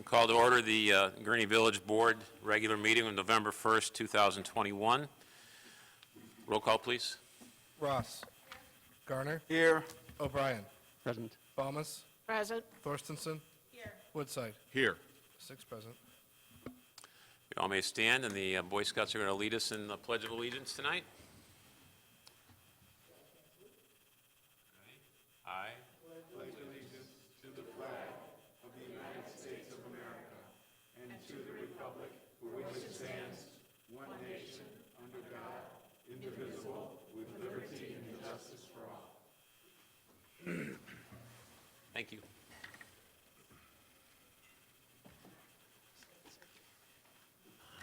Call to order the Gurnee Village Board regular meeting on November 1st, 2021. Roll call, please. Ross. Garner. Here. O'Brien. Present. Balmas. Present. Thorstensen. Here. Woodside. Here. 6 present. You all may stand, and the Boy Scouts are going to lead us in the Pledge of Allegiance tonight. I Pledge allegiance to the flag of the United States of America and to the republic for which it stands, one nation, under God, indivisible, with liberty and justice for all. thank you.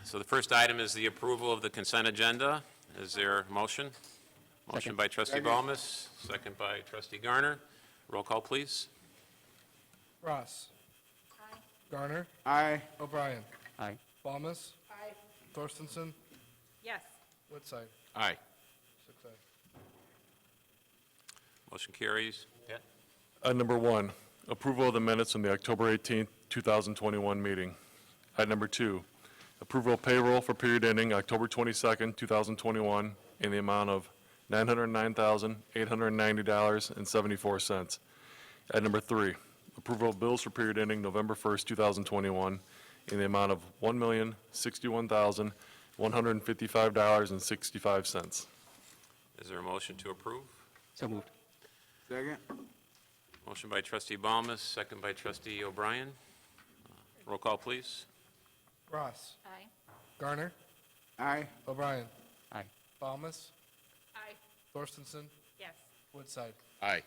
So the first item is the approval of the consent agenda. Is there a motion? Motion by Trustee Balmas, second by Trustee Garner. Roll call, please. Ross. Aye. Garner. Aye. O'Brien. Aye. Balmas. Aye. Thorstensen. Yes. Woodside. Aye. 6 ayes. Motion carries. Pat? Number 1, approval of the minutes from the October 18th, 2021 meeting. Item number 2, approval of payroll for period ending October 22nd, 2021 in the amount of $909,890.74. Item number 3, approval of bills for period ending November 1st, 2021 in the amount of $1,061,155.65. Is there a motion to approve? So moved. Second. Motion by Trustee Balmas, second by Trustee O'Brien. Roll call, please. Ross. Aye. Garner. Aye. O'Brien. Aye. Balmas. Aye. Thorstensen. Yes. Woodside. Aye.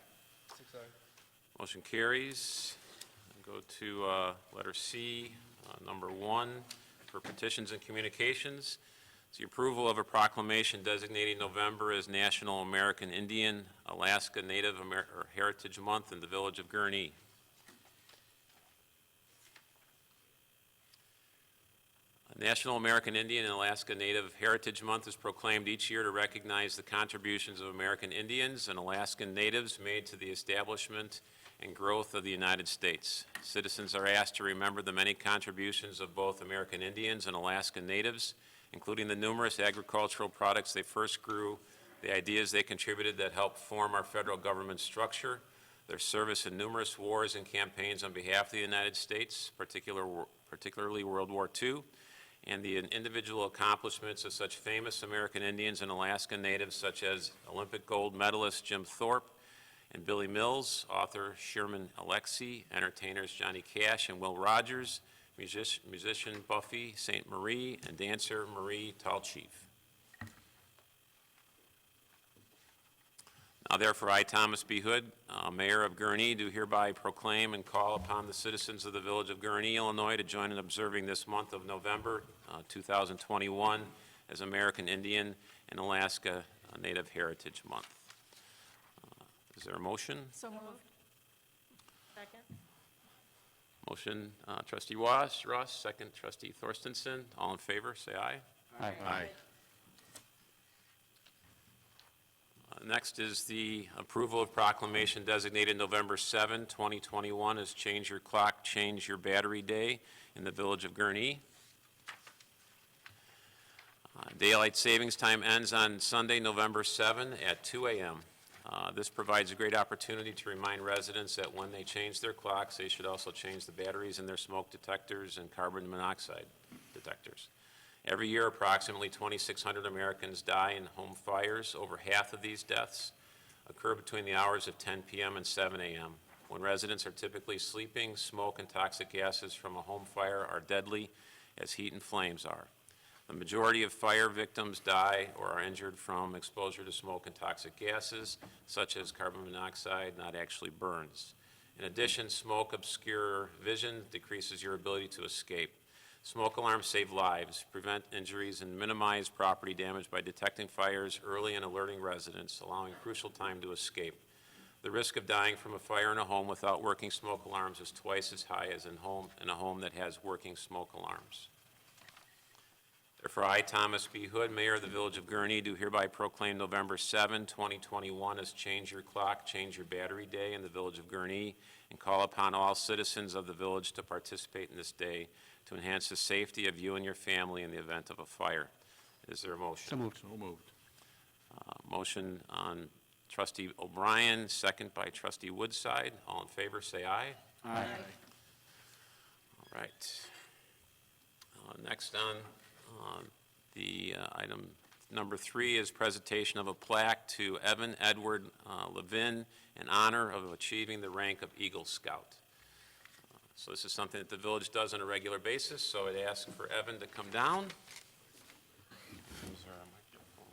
6 ayes. Motion carries. Go to letter C, number 1, for petitions and communications. It's the approval of a proclamation designating November as National American Indian, Alaska Native Heritage Month in the Village of Gurnee. National American Indian and Alaska Native Heritage Month is proclaimed each year to recognize the contributions of American Indians and Alaskan Natives made to the establishment and growth of the United States. Citizens are asked to remember the many contributions of both American Indians and Alaskan Natives, including the numerous agricultural products they first grew, the ideas they contributed that helped form our federal government structure, their service in numerous wars and campaigns on behalf of the United States, particularly World War II, and the individual accomplishments of such famous American Indians and Alaskan Natives such as Olympic gold medalist Jim Thorpe and Billy Mills, author Sherman Alexie, entertainers Johnny Cash and Will Rogers, musician Buffy St. Marie, and dancer Marie Tallchief. Now therefore, I, Thomas B. Hood, Mayor of Gurnee, do hereby proclaim and call upon the citizens of the Village of Gurnee, Illinois, to join in observing this month of November 2021 as American Indian and Alaska Native Heritage Month. Is there a motion? So moved. Second. Motion, Trustee Ross, second Trustee Thorstensen. All in favor, say aye. Aye. Aye. Next is the approval of proclamation designated November 7, 2021 as Change Your Clock, Change Your Battery Day in the Village of Gurnee. Daylight savings time ends on Sunday, November 7 at 2 a.m. This provides a great opportunity to remind residents that when they change their clocks, they should also change the batteries in their smoke detectors and carbon monoxide detectors. Every year, approximately 2,600 Americans die in home fires. Over half of these deaths occur between the hours of 10 p.m. and 7 a.m. When residents are typically sleeping, smoke and toxic gases from a home fire are deadly as heat and flames are. The majority of fire victims die or are injured from exposure to smoke and toxic gases, such as carbon monoxide, not actually burns. In addition, smoke obscures vision, decreases your ability to escape. Smoke alarms save lives, prevent injuries, and minimize property damage by detecting fires early and alerting residents, allowing crucial time to escape. The risk of dying from a fire in a home without working smoke alarms is twice as high as in a home that has working smoke alarms. Wherefore I, Thomas B. Hood, Mayor of the Village of Gurnee, do hereby proclaim November 7, 2021 as Change Your Clock, Change Your Battery Day in the Village of Gurnee, and call upon all citizens of the village to participate in this day to enhance the safety of you and your family in the event of a fire. Is there a motion? So moved. Motion on trustee O'Brien, second by trustee Woodside. All in favor, say aye. Aye. All right. Next on the item number 3 is presentation of a plaque to Evan Edward Levin in honor of achieving the rank of Eagle Scout. So this is something that the village does on a regular basis, so I'd ask for Evan to come down. Is there a microphone?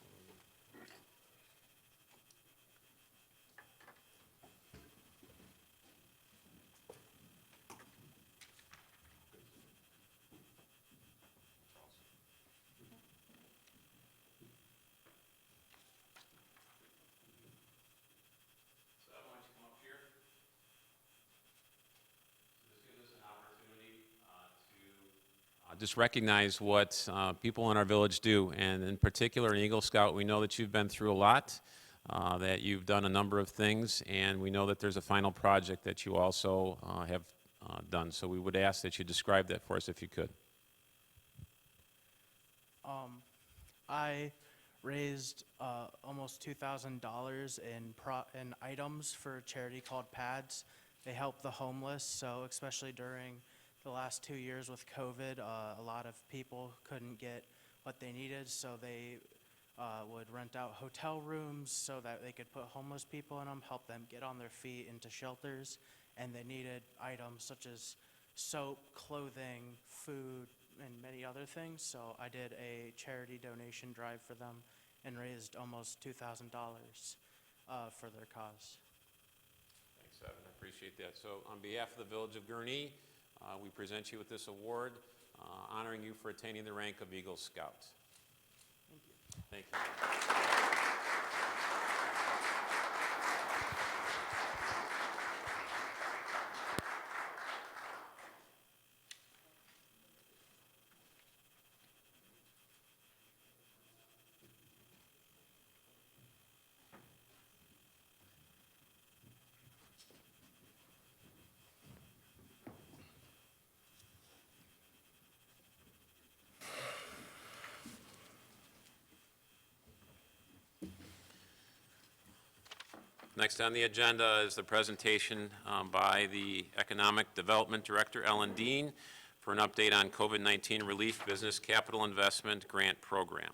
So why don't you come up here? So this gives us an opportunity to just recognize what people in our village do, and in particular, in Eagle Scout, we know that you've been through a lot, that you've done a number of things, and we know that there's a final project that you also have done. So we would ask that you describe that for us if you could. I raised almost $2,000 in items for a charity called Pads. They help the homeless, so especially during the last 2 years with COVID, a lot of people couldn't get what they needed, so they would rent out hotel rooms so that they could put homeless people in them, help them get on their feet into shelters, and they needed items such as soap, clothing, food, and many other things. So I did a charity donation drive for them and raised almost $2,000 for their cause. Thanks, Evan, I appreciate that. So on behalf of the Village of Gurnee, we present you with this award, honoring you for attaining the rank of Eagle Scout. Thank you. Thank you. Next on the agenda is the presentation by the Economic Development Director, Ellen Dean, for an update on COVID-19 Relief Business Capital Investment Grant Program.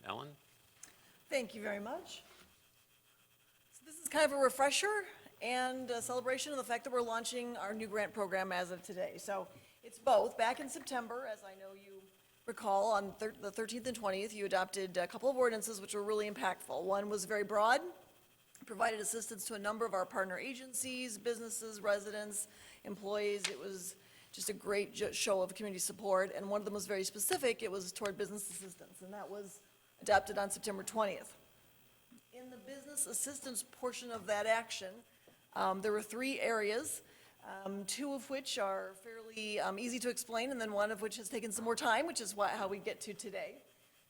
Ellen? Thank you very much. So this is kind of a refresher and a celebration of the fact that we're launching our new grant program as of today. So it's both. Back in September, as I know you recall, on the 13th and 20th, you adopted a couple of ordinances which were really impactful. One was very broad, provided assistance to a number of our partner agencies, businesses, residents, employees. It was just a great show of community support, and one of them was very specific. It was toward business assistance, and that was adopted on September 20th. In the business assistance portion of that action, there were 3 areas, 2 of which are fairly easy to explain, and then one of which has taken some more time, which is how we get to today.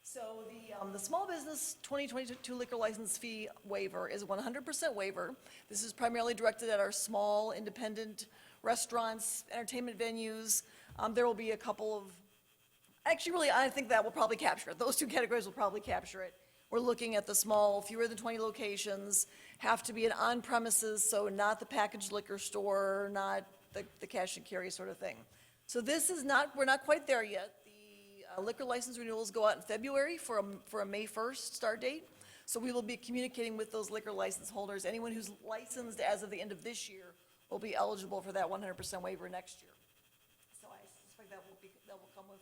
So the small business 2022 liquor license fee waiver is a 100% waiver. This is primarily directed at our small independent restaurants, entertainment venues. There will be a couple of, actually really I think that will probably capture it. Those 2 categories will probably capture it. We're looking at the small, fewer than 20 locations, have to be an on-premises, so not the packaged liquor store, not the cash and carry sort of thing. So this is not, we're not quite there yet. Liquor license renewals go out in February for a May 1st start date. So we will be communicating with those liquor license holders. Anyone who's licensed as of the end of this year will be eligible for that 100% waiver next year. So I suspect that will come with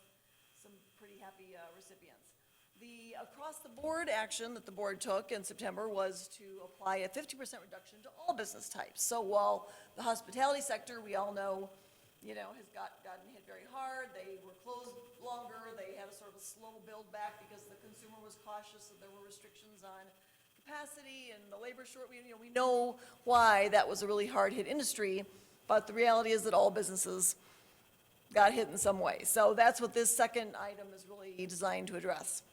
some pretty happy recipients. The across-the-board action that the board took in September was to apply a 50% reduction to all business types. So while the hospitality sector, we all know, has gotten hit very hard. They were closed longer. They had a sort of a slow build back because the consumer was cautious and there were restrictions on capacity and the labor short. We know why that was a really hard hit industry, but the reality is that all businesses got hit in some way. So that's what this second item is really designed to address.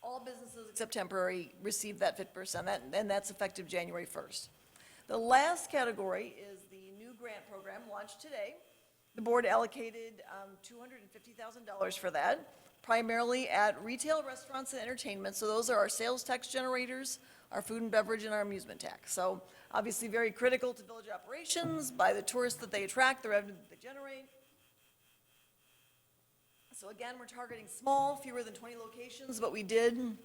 All businesses except temporary receive that 50%, and that's effective January 1st. The last category is the new grant program launched today. The board allocated $250,000 for that, primarily at retail, restaurants, and entertainment. So those are our sales tax generators, our food and beverage, and our amusement tax. So obviously very critical to village operations by the tourists that they attract, the revenue that they generate. So again, we're targeting small, fewer than 20 locations, but we did,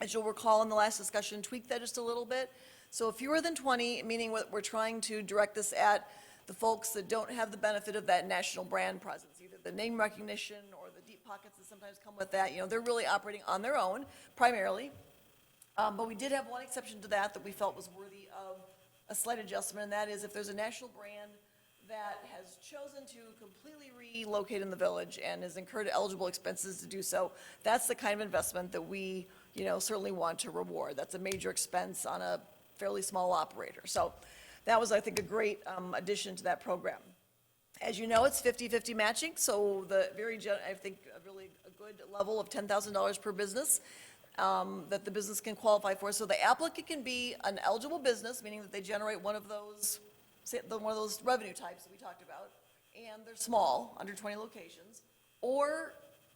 as you'll recall in the last discussion, tweak that just a little bit. So fewer than 20, meaning what we're trying to direct this at the folks that don't have the benefit of that national brand presence, either the name recognition or the deep pockets that sometimes come with that. You know, they're really operating on their own, primarily. But we did have one exception to that we felt was worthy of a slight adjustment, and that is if there's a national brand that has chosen to completely relocate in the village and has incurred eligible expenses to do so, that's the kind of investment that we, you know, certainly want to reward. That's a major expense on a fairly small operator. So that was, I think, a great addition to that program. As you know, it's 50-50 matching, so I think a really a good level of $10,000 per business that the business can qualify for. So the applicant can be an eligible business, meaning that they generate one of those revenue types that we talked about, and they're small, under 20 locations, or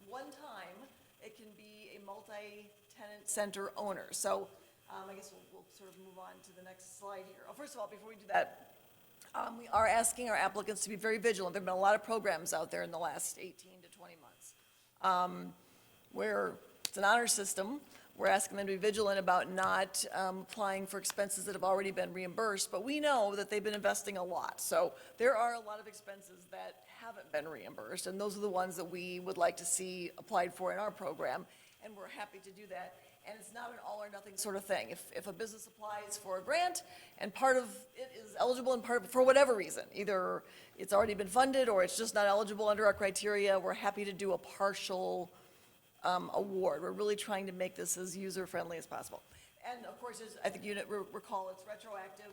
one time, it can be a multi-tenant center owner. So I guess we'll sort of move on to the next slide here. Oh, first of all, before we do that, we are asking our applicants to be very vigilant. There have been a lot of programs out there in the last 18 to 20 months where it's an honor system. We're asking them to be vigilant about not applying for expenses that have already been reimbursed, but we know that they've been investing a lot. So there are a lot of expenses that haven't been reimbursed, and those are the ones that we would like to see applied for in our program, and we're happy to do that. And it's not an all or nothing sort of thing. If a business applies for a grant and part of it is eligible and part of it, for whatever reason, either it's already been funded or it's just not eligible under our criteria, we're happy to do a partial award. We're really trying to make this as user-friendly as possible. And of course, I think you recall it's retroactive.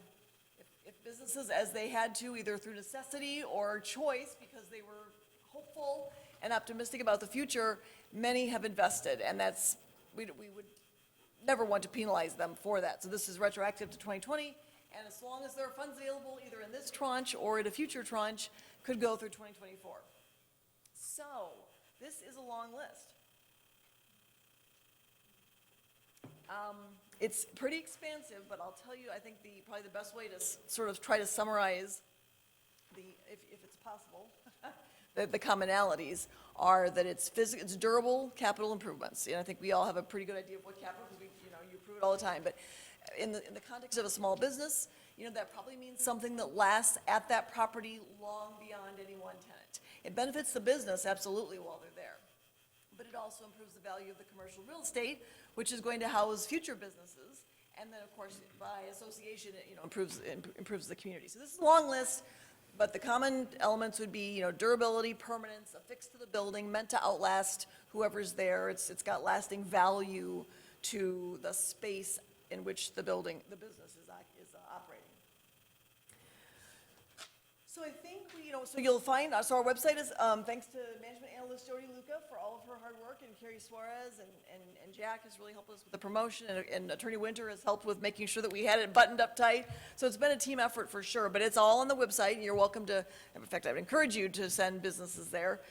If businesses, as they had to, either through necessity or choice, because they were hopeful and optimistic about the future, many have invested, and we would never want to penalize them for that. So this is retroactive to 2020, and as long as there are funds available, either in this tranche or at a future tranche, could go through 2024. So this is a long list. It's pretty expansive, but I'll tell you, I think probably the best way to sort of try to summarize if it's possible, the commonalities are that it's durable capital improvements. And I think we all have a pretty good idea of what capital, because you approve it all the time. But in the context of a small business, that probably means something that lasts at that property long beyond any one tenant. It benefits the business absolutely while they're there, but it also improves the value of the commercial real estate, which is going to house future businesses, and then, of course, by association, it improves the community. So this is a long list, but the common elements would be, durability, permanence, affixed to the building, meant to outlast whoever's there. It's got lasting value to the space in which the business is operating. So I think so you'll find, so our website is, thanks to management analyst Jody Luca for all of her hard work, and Carrie Suarez and Jack has really helped us with the promotion, and Attorney Winter has helped with making sure that we had it buttoned up tight. So it's been a team effort for sure, but it's all on the website, and you're welcome to, in fact, I would encourage you to send businesses there.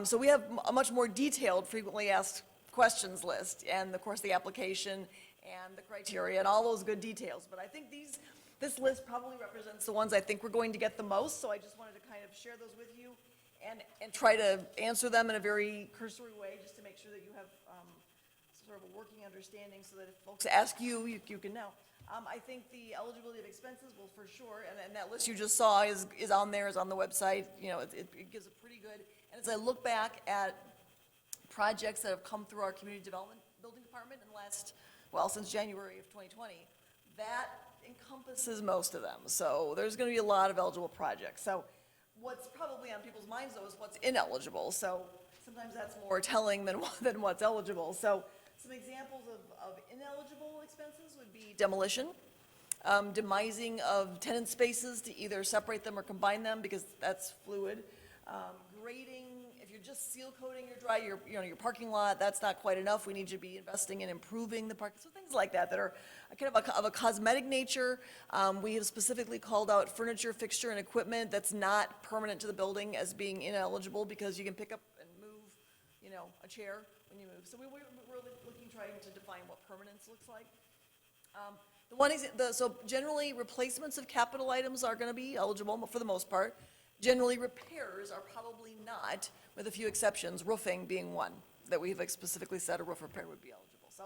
So we have a much more detailed frequently asked questions list, and of course the application and the criteria and all those good details. But I think this list probably represents the ones I think we're going to get the most, so I just wanted to kind of share those with you and try to answer them in a very cursory way, just to make sure that you have sort of a working understanding, so that if folks ask you can know. I think the eligibility of expenses will for sure, and that list you just saw is on there, is on the website. It gives a pretty good, and as I look back at projects that have come through our community development building department since January of 2020, that encompasses most of them. So there's going to be a lot of eligible projects. So what's probably on people's minds, though, is what's ineligible. So sometimes that's more telling than what's eligible. So some examples of ineligible expenses would be demolition, demising of tenant spaces to either separate them or combine them, because that's fluid, Grading, if you're just seal coating your parking lot, that's not quite enough. We need you to be investing in improving the park, so things like that are kind of a cosmetic nature. We have specifically called out furniture, fixture, and equipment that's not permanent to the building as being ineligible, because you can pick up and move, a chair when you move. So we're really trying to define what permanence looks like. So generally, replacements of capital items are gonna be eligible for the most part. Generally, repairs are probably not, with a few exceptions, roofing being one, that we have specifically said a roof repair would be eligible. So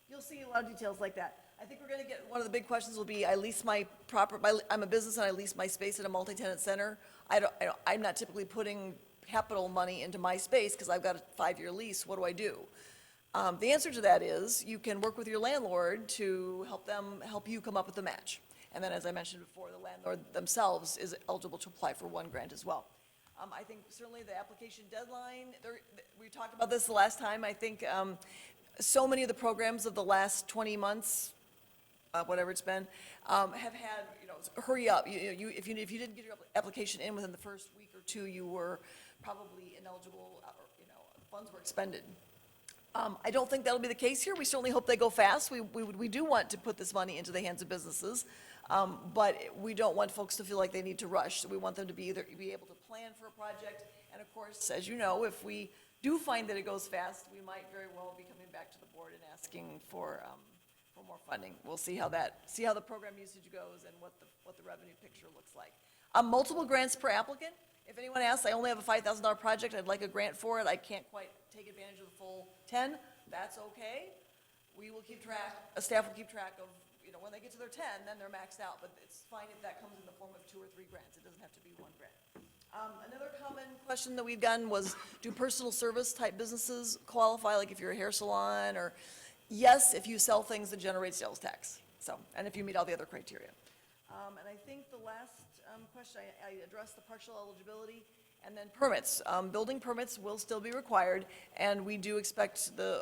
you'll see a lot of details like that. I think we're gonna get, one of the big questions will be, I'm a business and I lease my space at a multi-tenant center. I'm not typically putting capital money into my space because I've got a 5-year lease. What do I do? The answer to that is, you can work with your landlord to help you come up with a match. And then, as I mentioned before, the landlord themselves is eligible to apply for one grant as well. I think certainly the application deadline, we talked about this the last time, I think so many of the programs of the last 20 months, whatever it's been, have had, hurry up. If you didn't get your application in within the first week or two, you were probably ineligible, or, funds were expended. I don't think that'll be the case here. We certainly hope they go fast. We do want to put this money into the hands of businesses, but we don't want folks to feel like they need to rush. So we want them to be able to plan for a project. And of course, as you know, if we do find that it goes fast, we might very well be coming back to the board and asking for more funding. We'll see how the program usage goes and what the revenue picture looks like. Multiple grants per applicant. If anyone asks, I only have a $5,000 project, I'd like a grant for it, I can't quite take advantage of the full 10, that's okay. We will keep track, staff will keep track of, when they get to their 10, then they're maxed out, but it's fine if that comes in the form of 2 or 3 grants. It doesn't have to be 1 grant. Another common question that we've gotten was, do personal service type businesses qualify, like if you're a hair salon, or, yes, if you sell things that generate sales tax, and if you meet all the other criteria. And I think the last question, I addressed the partial eligibility, and then permits. Building permits will still be required, and we do expect the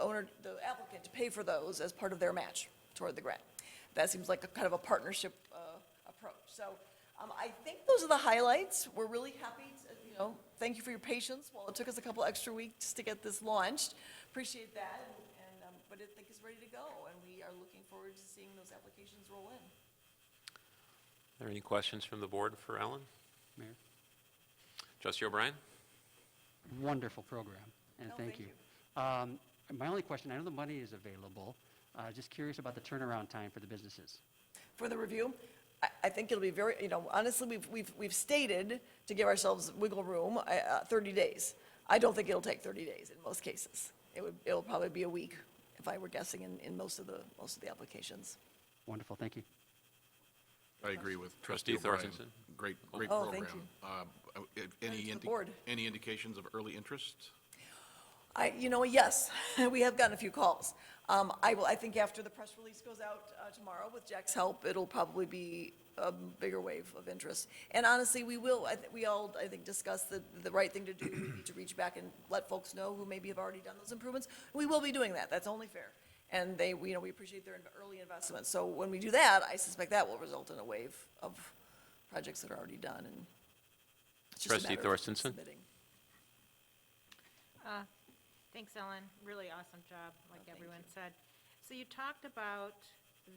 applicant to pay for those as part of their match toward the grant. That seems like a kind of a partnership approach. So I think those are the highlights. We're really happy to, thank you for your patience while it took us a couple extra weeks to get this launched. Appreciate that, but I think it's ready to go, and we are looking forward to seeing those applications roll in. Are there any questions from the board for Ellen? Mayor? Trustee O'Brien? Wonderful program, and No, thank thank you. My only question, I know the money is available, just curious about the turnaround time for the businesses. For the review, I think it'll be very, honestly, we've stated, to give ourselves wiggle room, 30 days. I don't think it'll take 30 days in most cases. It'll probably be a week, if I were guessing, in most of the applications. Wonderful, thank you. I agree with Trustee Trustee O'Brien. Thorstensen. Great Oh, program. thank Any to the board. any indications of early interest? Yes, we have gotten a few calls. I think after the press release goes out tomorrow, with Jack's help, it'll probably be a bigger wave of interest. And honestly, we all, I think, discussed the right thing to do. We need to reach back and let folks know who maybe have already done those improvements. We will be doing that. That's only fair. And we appreciate their early investment. So when we do that, I suspect that will result in a wave of projects that are already done. And it's just a Trustee matter of Thorstensen. submitting. Thanks, Ellen. Really awesome job, like thank everyone you. said. So you talked about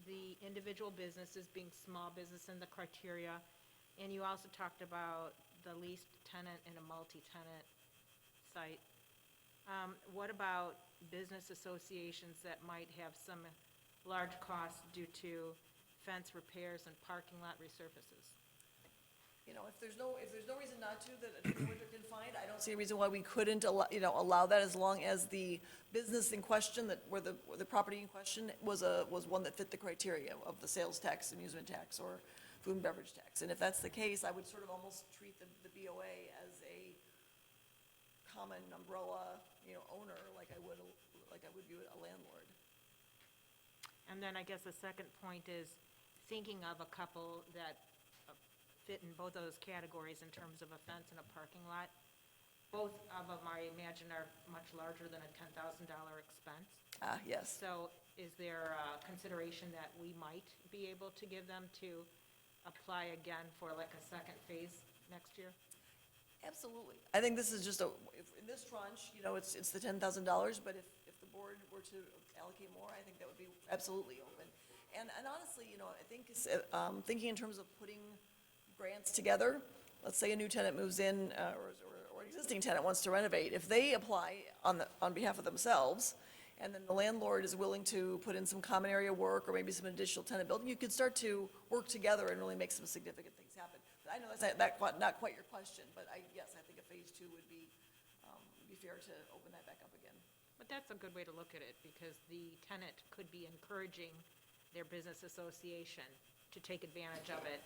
the individual businesses being small business in the criteria, and you also talked about the leased tenant in a multi-tenant site. What about business associations that might have some large costs due to fence repairs and parking lot resurfaces? If there's no reason not to, that a winter can find, I don't see a reason why we couldn't allow that, as long as the business in question, where the property in question was one that fit the criteria of the sales tax, amusement tax, or food and beverage tax. And if that's the case, I would sort of almost treat the BOA as a common umbrella, owner, like I would view a landlord. And then I guess the second point is thinking of a couple that fit in both of those categories in terms of a fence and a parking lot. Both of them, I imagine, are much larger than a $10,000 expense. Yes. So is there a consideration that we might be able to give them to apply again for like a second phase next year? Absolutely. I think this is just in this tranche, it's the $10,000, but if the board were to allocate more, I think that would be absolutely open. And honestly, I think, thinking in terms of putting grants together, let's say a new tenant moves in, or an existing tenant wants to renovate, if they apply on behalf of themselves, and then the landlord is willing to put in some common area work or maybe some additional tenant building, you could start to work together and really make some significant things happen. But I know that's not quite your question, but yes, I think a phase 2 would be fair to open that back up again. But that's a good way to look at it, because the tenant could be encouraging their business association to take advantage of it,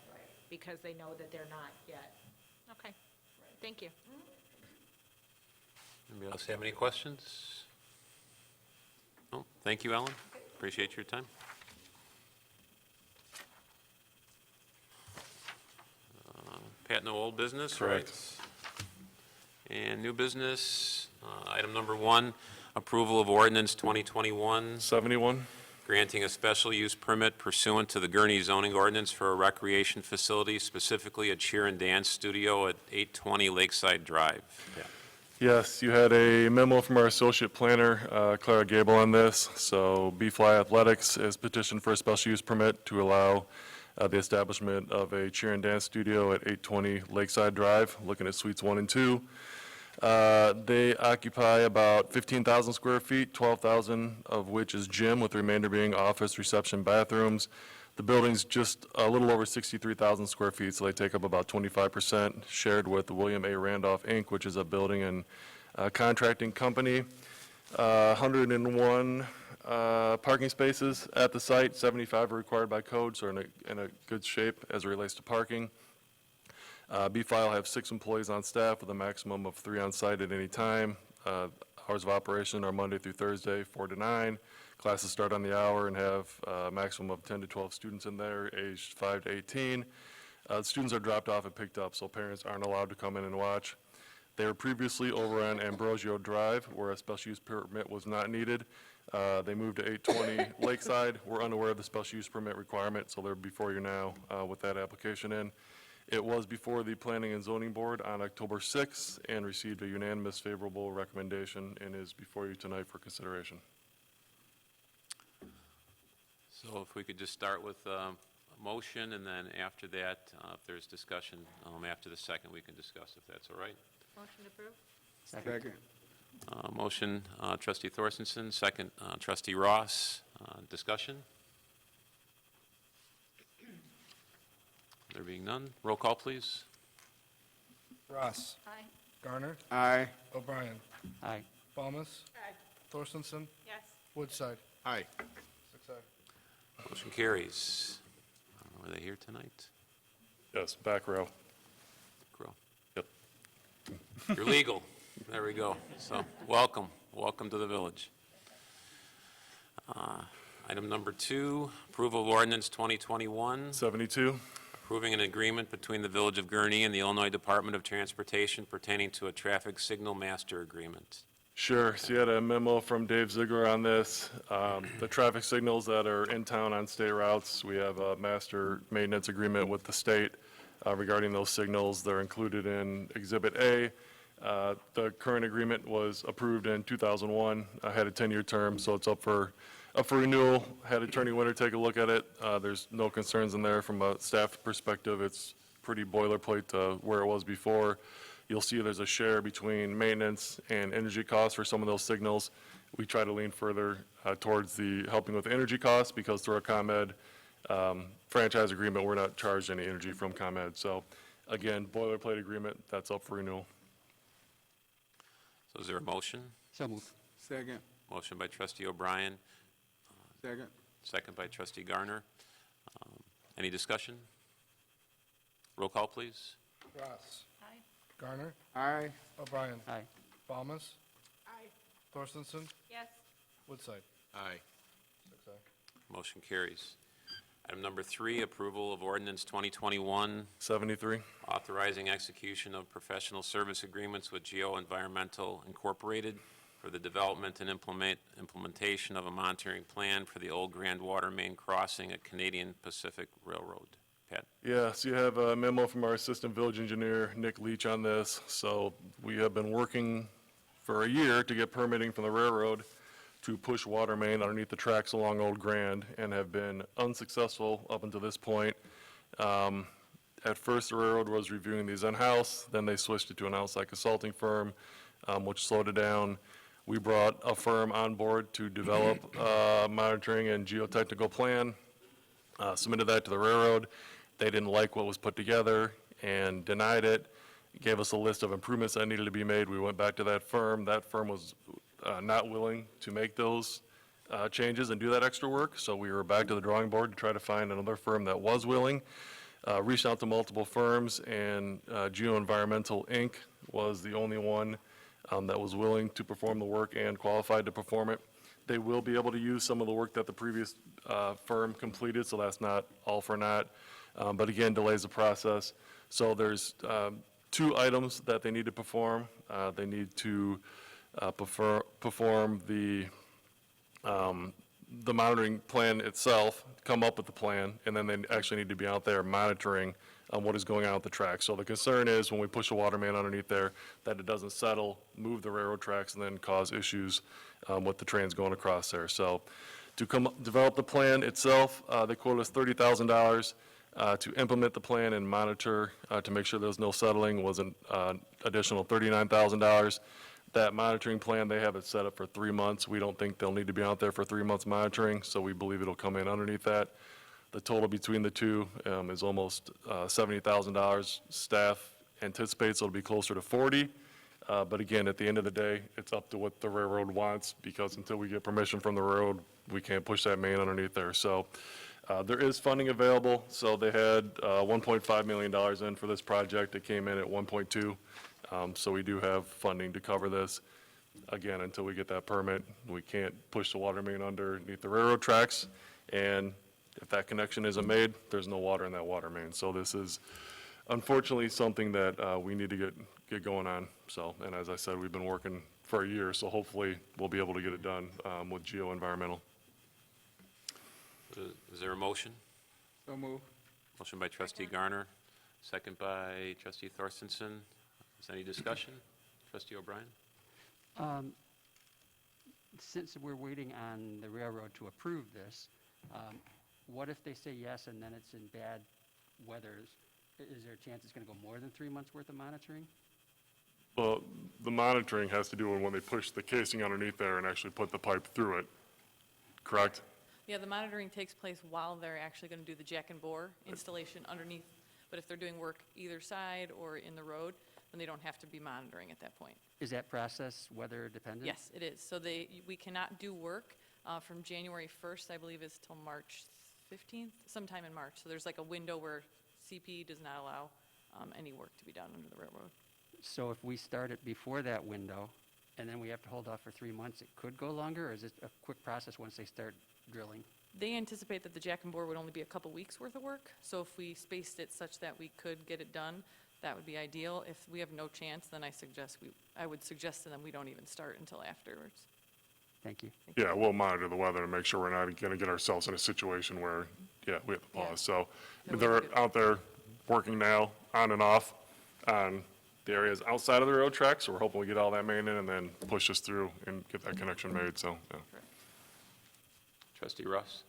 because they know that they're not yet. Okay, thank you. Anybody else have any questions? No? Thank you, Ellen. Appreciate your time. Pat, no old business, right? Correct. And new business, item number 1, approval of ordinance 2021, 71. granting a special use permit pursuant to the Gurnee zoning ordinance for a recreation facility, specifically a cheer and dance studio at 820 Lakeside Drive. Yeah. Yes, you had a memo from our associate planner, Clara Gable, on this. So B-Fly Athletics has petitioned for a special use permit to allow the establishment of a cheer and dance studio at 820 Lakeside Drive, looking at suites 1 and 2. They occupy about 15,000 square feet, 12,000 of which is gym, with the remainder being office, reception, bathrooms. The building's just a little over 63,000 square feet, so they take up about 25%, shared with William A. Randolph, Inc., which is a building and contracting company. 101 parking spaces at the site, 75 are required by code, so in a good shape as it relates to parking. B-File will have 6 employees on staff with a maximum of 3 on site at any time. Hours of operation are Monday through Thursday, 4 to 9. Classes start on the hour and have a maximum of 10 to 12 students in there, aged 5 to 18. Students are dropped off and picked up, so parents aren't allowed to come in and watch. They were previously over on Ambrosio Drive, where a special use permit was not needed. They moved to 820 Lakeside. We're unaware of the special use permit requirement, so they're before you now with that application in. It was before the Planning and Zoning Board on October 6th and received a unanimous favorable recommendation and is before you tonight for consideration. So if we could just start with a motion, and then after that, if there's discussion, after the second, we can discuss if that's all right. Motion approved? Second. Motion, trustee Thorstensen, second, trustee Ross. Discussion? There being none, roll call, please. Ross. Aye. Garner. Aye. O'Brien. Aye. Balmas. Aye. Thorstensen. Yes. Woodside. Aye. 6 aye. Motion carries. Were they here tonight? Yes, back row. Crow. Yep. You're legal. There we go. So, welcome. Welcome to the village. Item number 2, approval of ordinance 2021, 72. approving an agreement between the Village of Gurnee and the Illinois Department of Transportation pertaining to a traffic signal master agreement. Sure. So you had a memo from Dave Ziegler on this. The traffic signals that are in town on state routes, we have a master maintenance agreement with the state regarding those signals. They're included in Exhibit A. The current agreement was approved in 2001, had a 10-year term, so it's up for renewal. Had Attorney Winter take a look at it. There's no concerns in there from a staff perspective. It's pretty boilerplate to where it was before. You'll see there's a share between maintenance and energy costs for some of those signals. We try to lean further towards the helping with energy costs, because through our ComEd franchise agreement, we're not charged any energy from ComEd. So again, boilerplate agreement, that's up for renewal. So is there a motion? So moved. Second. Motion by trustee O'Brien, Second. second by trustee Garner. Any discussion? Roll call, please. Ross. Aye. Garner. Aye. O'Brien. Aye. Balmas. Aye. Thorstensen. Yes. Woodside. Aye. 6 aye. Motion carries. Item number 3, approval of ordinance 2021, 73. authorizing execution of professional service agreements with Geo Environmental Incorporated for the development and implementation of a monitoring plan for the old Grand Water Main crossing at Canadian Pacific Railroad. Pat? Yes, you have a memo from our Assistant Village Engineer, Nick Leach, on this. So we have been working for a year to get permitting from the railroad to push water main underneath the tracks along Old Grand and have been unsuccessful up until this point. At first, the railroad was reviewing these in-house, then they switched it to an outside consulting firm, which slowed it down. We brought a firm on board to develop a monitoring and geotechnical plan, submitted that to the railroad. They didn't like what was put together and denied it, gave us a list of improvements that needed to be made. We went back to that firm. That firm was not willing to make those changes and do that extra work, so we were back to the drawing board to try to find another firm that was willing. Reached out to multiple firms, and Geo Environmental, Inc. was the only one that was willing to perform the work and qualified to perform it. They will be able to use some of the work that the previous firm completed, so that's not all for naught. But again, delays the process. So there's 2 items that they need to perform. They need to perform the monitoring plan itself, come up with the plan, and then they actually need to be out there monitoring what is going on with the track. So the concern is when we push a water main underneath there, that it doesn't settle, move the railroad tracks, and then cause issues with the trains going across there. So to develop the plan itself, they quoted us $30,000. To implement the plan and monitor to make sure there's no settling was an additional $39,000. That monitoring plan, they have it set up for 3 months. We don't think they'll need to be out there for 3 months monitoring, so we believe it'll come in underneath that. The total between the two is almost $70,000. Staff anticipates it'll be closer to 40. But again, at the end of the day, it's up to what the railroad wants, because until we get permission from the railroad, we can't push that main underneath there. So there is funding available. So they had $1.5 million in for this project. It came in at 1.2. So we do have funding to cover this. Again, until we get that permit, we can't push the water main underneath the railroad tracks. And if that connection isn't made, there's no water in that water main. So this is unfortunately something that we need to get going on. So, and as I said, we've been working for a year, so hopefully we'll be able to get it done with Geo Environmental. Is there a motion? So move. Motion by trustee Garner, second by trustee Thorstensen. Is there any discussion? Trustee O'Brien? Since we're waiting on the railroad to approve this, what if they say yes and then it's in bad weather? Is there a chance it's going to go more than 3 months' worth of monitoring? Well, the monitoring has to do with when they push the casing underneath there and actually put the pipe through it, correct? Yeah, the monitoring takes place while they're actually going to do the jack and bore installation underneath. But if they're doing work either side or in the road, then they don't have to be monitoring at that point. Is that process weather dependent? Yes, it is. So we cannot do work from January 1st, I believe, is till March 15th, sometime in March. So there's like a window where CP does not allow any work to be done under the railroad. So if we start it before that window and then we have to hold off for 3 months, it could go longer, or is it a quick process once they start drilling? They anticipate that the jack and bore would only be a couple weeks worth of work. So if we spaced it such that we could get it done, that would be ideal. If we have no chance, then I would suggest to them we don't even start until afterwards. Thank you. Yeah, we'll monitor the weather and make sure we're not going to get ourselves in a situation where, yeah, we have to Yeah. pause. So No, we they're can do- out there working now, on and off, on the areas outside of the railroad tracks. So we're hoping we get all that main in and then push us through and get that connection made, so, yeah. Trustee Russ?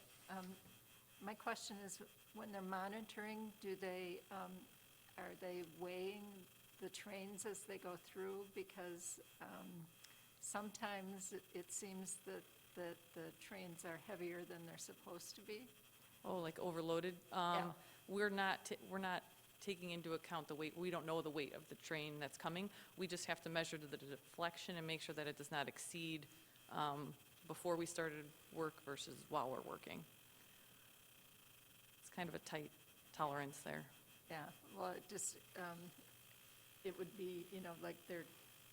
My question is, when they're monitoring, are they weighing the trains as they go through? Because sometimes it seems that the trains are heavier than they're supposed to be. Oh, like overloaded? Yeah. We're not taking into account the weight. We don't know the weight of the train that's coming. We just have to measure the deflection and make sure that it does not exceed before we started work versus while we're working. It's kind of a tight tolerance there. Yeah, well, it just, it would be, like they're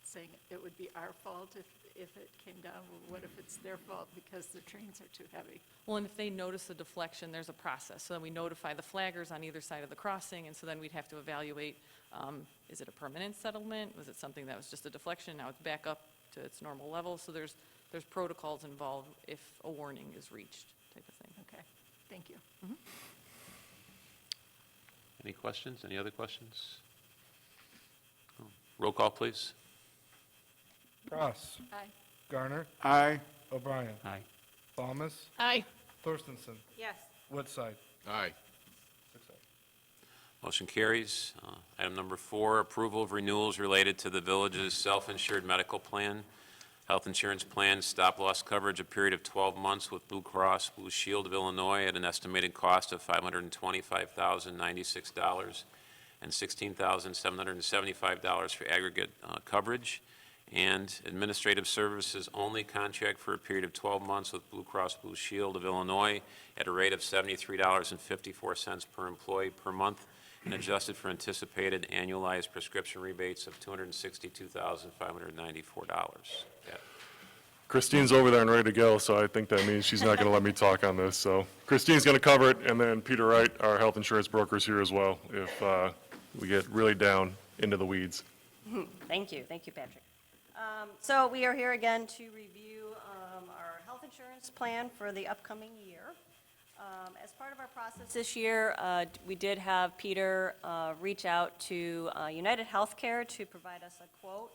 saying it would be our fault if it came down. Well, what if it's their fault because the trains are too heavy? Well, and if they notice the deflection, there's a process. So then we notify the flaggers on either side of the crossing, and so then we'd have to evaluate, is it a permanent settlement? Was it something that was just a deflection? Now it's back up to its normal level. So there's protocols involved if a warning is reached, type of thing. Okay, thank you. Any questions? Any other questions? No. Roll call, please. Cross. Aye. Garner. Aye. O'Brien. Aye. Thomas. Aye. Thorstenson. Yes. Woodside. Aye. 6-0. Motion carries. Item number 4, approval of renewals related to the Village's self-insured medical plan, health insurance plan, stop-loss coverage, a period of 12 months with Blue Cross Blue Shield of Illinois at an estimated cost of $525,096 and $16,775 for aggregate coverage, and administrative services only contract for a period of 12 months with Blue Cross Blue Shield of Illinois at a rate of $73.54 per employee per month, and adjusted for anticipated annualized prescription rebates of $262,594. Christine's over there and ready to go, so I think that means she's not going to let me talk on this. So Christine's going to cover it, and then Peter Wright, our health insurance broker, is here as well if we get really down into the weeds. Thank you, Patrick. So we are here again to review our health insurance plan for the upcoming year. As part of our process this year, we did have Peter reach out to United Healthcare to provide us a quote.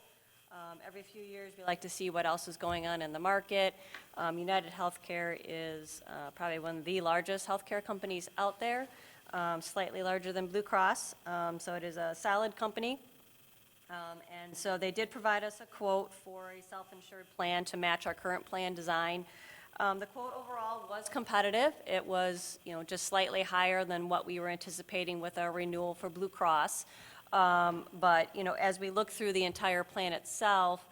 Every few years, we like to see what else is going on in the market. United Healthcare is probably one of the largest healthcare companies out there, slightly larger than Blue Cross, so it is a solid company. And so they did provide us a quote for a self-insured plan to match our current plan design. The quote overall was competitive. It was, just slightly higher than what we were anticipating with our renewal for Blue Cross. But, as we look through the entire plan itself,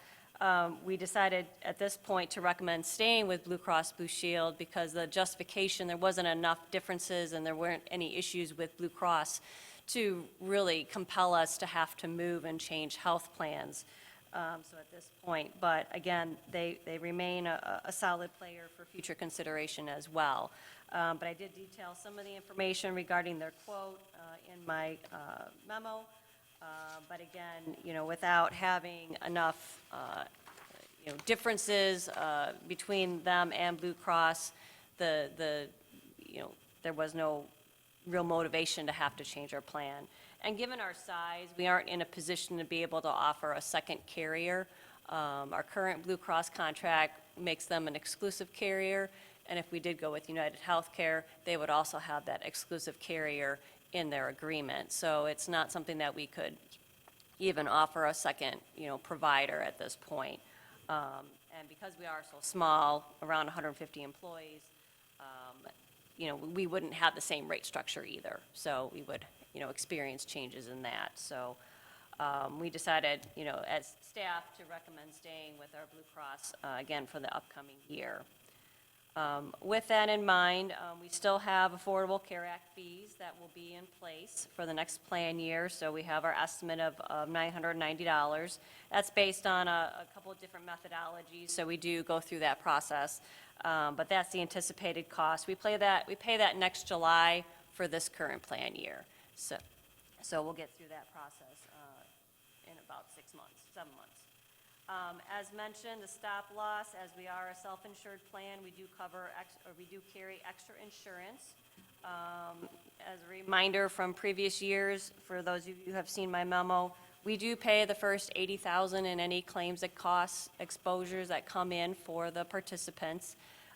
we decided at this point to recommend staying with Blue Cross Blue Shield because the justification, there wasn't enough differences and there weren't any issues with Blue Cross to really compel us to have to move and change health plans. So at this point, but again, they remain a solid player for future consideration as well. But I did detail some of the information regarding their quote in my memo. But again, without having enough, differences between them and Blue Cross, there was no real motivation to have to change our plan. And given our size, we aren't in a position to be able to offer a second carrier. Our current Blue Cross contract makes them an exclusive carrier, and if we did go with United Healthcare, they would also have that exclusive carrier in their agreement. So it's not something that we could even offer a second, provider at this point. And because we are so small, around 150 employees, we wouldn't have the same rate structure either. So we would, experience changes in that. So we decided, as staff, to recommend staying with our Blue Cross, again, for the upcoming year. With that in mind, we still have Affordable Care Act fees that will be in place for the next plan year. So we have our estimate of $990. That's based on a couple of different methodologies, so we do go through that process. But that's the anticipated cost. We pay that next July for this current plan year. So we'll get through that process in about 7 months. As mentioned, the stop loss, as we are a self-insured plan, we do carry extra insurance. As a reminder from previous years, for those of you who have seen my memo, we do pay the first $80,000 in any claims that costs, exposures that come in for the participants.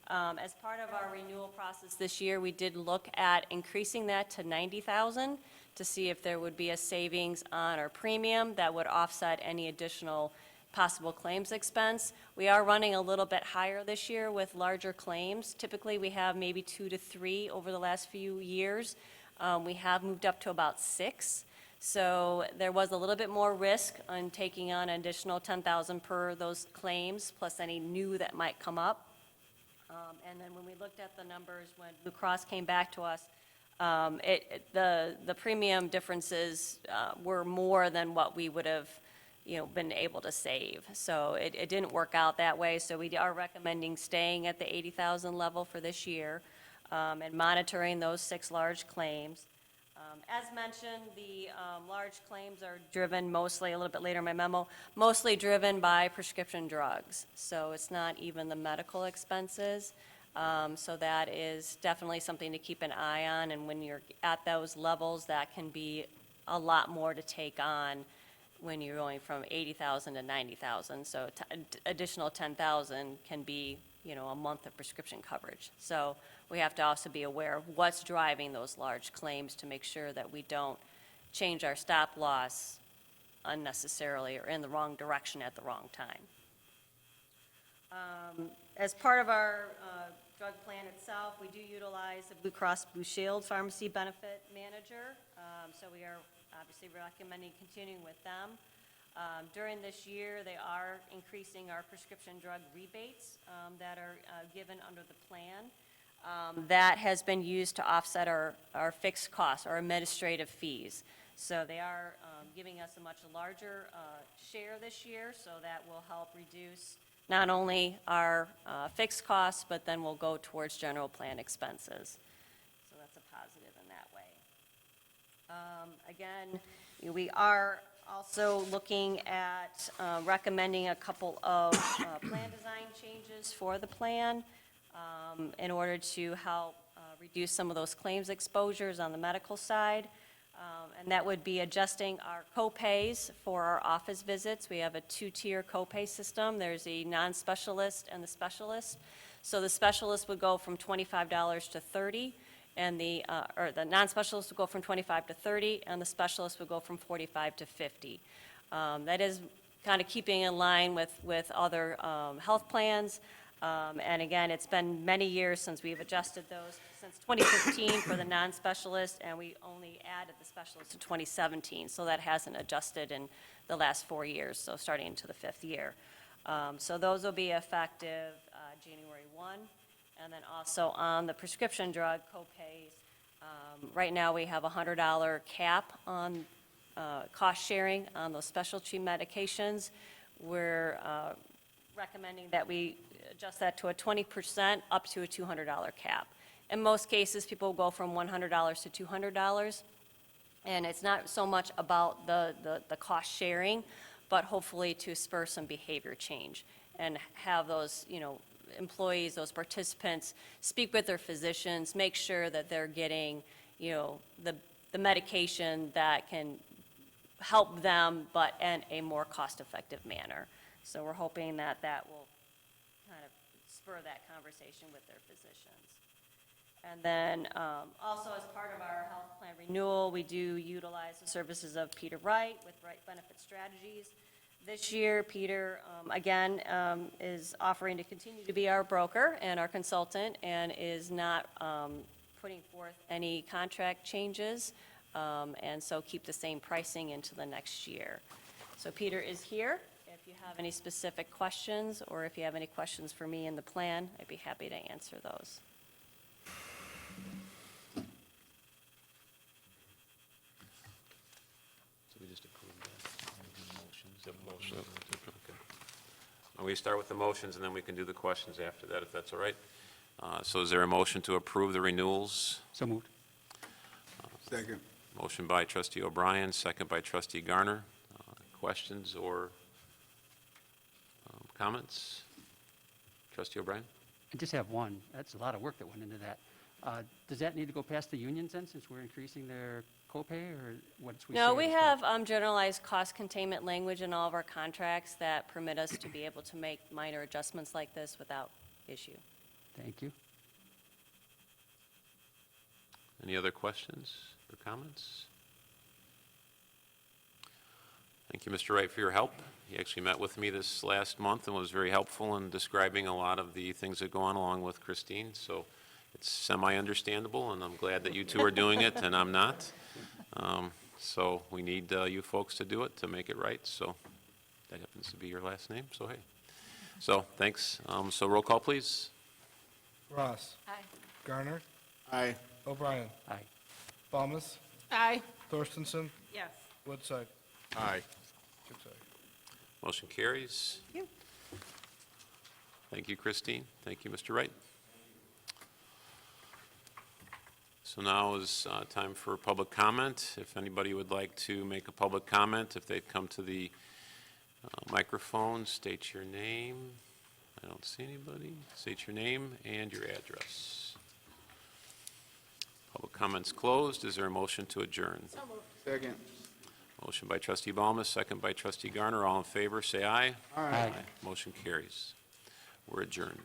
As part of our renewal process this year, we did look at increasing that to $90,000 to see if there would be a savings on our premium that would offset any additional possible claims expense. We are running a little bit higher this year with larger claims. Typically, we have maybe 2 to 3 over the last few years. We have moved up to about 6. So there was a little bit more risk on taking on an additional $10,000 per those claims, plus any new that might come up. And then when we looked at the numbers, when Blue Cross came back to us, the premium differences were more than what we would have, been able to save. So it didn't work out that way. So we are recommending staying at the $80,000 level for this year and monitoring those 6 large claims. As mentioned, the large claims are driven mostly, a little bit later in my memo, mostly driven by prescription drugs. So it's not even the medical expenses. So that is definitely something to keep an eye on, and when you're at those levels, that can be a lot more to take on when you're going from 80,000 to 90,000. So additional 10,000 can be, a month of prescription coverage. So we have to also be aware of what's driving those large claims to make sure that we don't change our stop loss unnecessarily or in the wrong direction at the wrong time. As part of our drug plan itself, we do utilize the Blue Cross Blue Shield Pharmacy Benefit Manager, so we are obviously recommending continuing with them. During this year, they are increasing our prescription drug rebates that are given under the plan. That has been used to offset our fixed costs, our administrative fees. So they are giving us a much larger share this year, so that will help reduce not only our fixed costs, but then will go towards general plan expenses. So that's a positive in that way. Again, we are also looking at recommending a couple of plan design changes for the plan in order to help reduce some of those claims exposures on the medical side. And that would be adjusting our co-pays for our office visits. We have a two-tier copay system. There's a non-specialist and the specialist. So the specialist would go from $25 to $30, and the non-specialist would go from $25 to $30, and the specialist would go from $45 to $50. That is kind of keeping in line with other health plans. And again, it's been many years since we've adjusted those, since 2015 for the non-specialist, and we only added the specialist in 2017, so that hasn't adjusted in the last 4 years, so starting into the 5th year. So those will be effective January 1. And then also on the prescription drug co-pays, right now we have a $100 cap on cost sharing on those specialty medications. We're recommending that we adjust that to a 20% up to a $200 cap. In most cases, people go from $100 to $200, and it's not so much about the cost sharing, but hopefully to spur some behavior change and have those, employees, those participants, speak with their physicians, make sure that they're getting, the medication that can help them, but in a more cost-effective manner. So we're hoping that that will kind of spur that conversation with their physicians. And then also as part of our health plan renewal, we do utilize the services of Peter Wright with Wright Benefit Strategies. This year, Peter, again, is offering to continue to be our broker and our consultant, and is not putting forth any contract changes, and so keep the same pricing into the next year. So Peter is here. If you have any specific questions, or if you have any questions for me in the plan, I'd be happy to answer those. So we just approved that. Motions. Okay. We start with the motions, and then we can do the questions after that, if that's all right. So is there a motion to approve the renewals? So moved. Second. Motion by trustee O'Brien, second by trustee Garner. Questions or comments? Trustee O'Brien? I just have one. That's a lot of work that went into that. Does that need to go past the unions then, since we're increasing their copay, or what's we No, say we is have generalized cost containment language in all of our contracts that permit us to be able to make minor adjustments like this without issue. good? Thank you. Any other questions or comments? Thank you, Mr. Wright, for your help. He actually met with me this last month and was very helpful in describing a lot of the things that go on along with Christine, so it's semi-understandable, and I'm glad that you two are doing it and I'm not. So we need you folks to do it to make it right, so that happens to be your last name, so hey. So, thanks. So roll call, please. Ross. Aye. Garner. Aye. O'Brien. Aye. Thomas. Aye. Thorstensen. Yes. Woodside. Aye. 6 ayes. Motion carries. Thank you. Thank you, Christine. Thank you, Mr. Wright. So now is time for public comment. If anybody would like to make a public comment, if they'd come to the microphone, state your name I don't see anybody. State your name and your address. Public comments closed. Is there a motion to adjourn? Second. Motion by trustee Ballmer, second by trustee Garner. All in favor, say aye. Aye. Motion carries. We're adjourned.